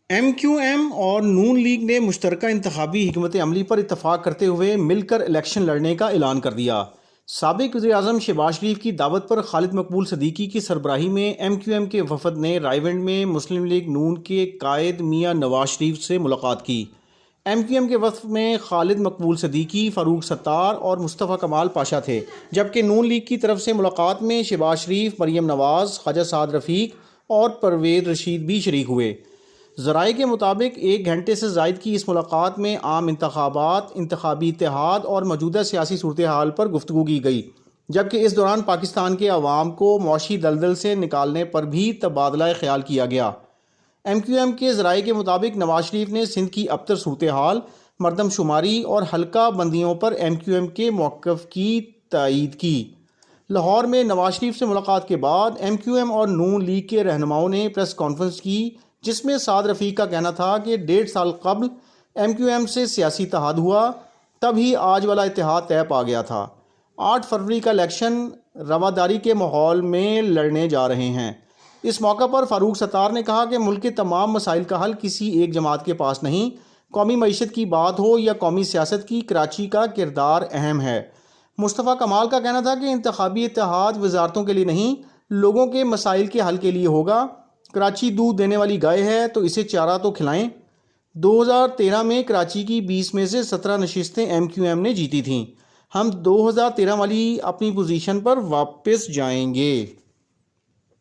M Q M اور نون league نے مشترکہ انتخابی حکمت عملی پر اتفاق کرتے ہوئے مل کر الیکشن لڑنے کا اعلان کر دیا۔ سابق وزیر اعظم شہباز شریف کی دعوت پر خالد مقبول صدیقی کی سربراہی میں ایم کیو ایم کے وفد نے رائے ونڈ میں مسلم لیگ نون کے قائد میاں نواز شریف سے ملاقات کی۔ ایم کیو ایم کے وفد میں خالد مقبول صدیقی، فاروق ستار اور مصطفیٰ کمال پاشا تھے، جبکہ نون لیگ کی طرف سے ملاقات میں شہباز شریف، مریم نواز، خواجہ سعد رفیق اور پرویز رشید بھی شریک ہوئے۔ ذرائع کے مطابق 1 گھنٹے سے زائد کی اس ملاقات میں عام انتخابات، انتخابی اتحاد اور موجودہ سیاسی صورتحال پر گفتگو کی گئی، جبکہ اس دوران پاکستان کے عوام کو معاشی دلدل سے نکالنے پر بھی تبادلہ خیال کیا گیا۔ ایم کیو ایم کے ذرائع کے مطابق نواز شریف نے سندھ کی ابتر صورتحال، مردم شماری اور حلقہ بندیوں پر ایم کیو ایم کے موقف کی تائید کی۔ لاہور میں نواز شریف سے ملاقات کے بعد ایم کیو ایم اور نون لیگ کے رہنماؤں نے پریس کانفرنس کی، جس میں سعد رفیق کا کہنا تھا کہ 1.5 سال قبل ایم کیو ایم سے سیاسی اتحاد ہوا، تب ہی آج والا اتحاد طے پا گیا تھا۔ 8 فروری کا الیکشن رواداری کے ماحول میں لڑنے جا رہے ہیں۔ اس موقع پر فاروق ستار نے کہا کہ ملک کے تمام مسائل کا حل کسی ایک جماعت کے پاس نہیں، قومی معیشت کی بات ہو یا قومی سیاست کی، کراچی کا کردار اہم ہے۔ مصطفیٰ کمال کا کہنا تھا کہ انتخابی اتحاد وزارتوں کے لیے نہیں، لوگوں کے مسائل کے حل کے لیے ہوگا۔ کراچی دودھ دینے والی گائے ہے تو اسے چارہ تو کھلائیں۔ 2013 میں کراچی کی 20 میں سے 17 نشستیں ایم کیو ایم نے جیتی تھیں۔ ہم 2013 والی اپنی پوزیشن پر واپس جائیں گے۔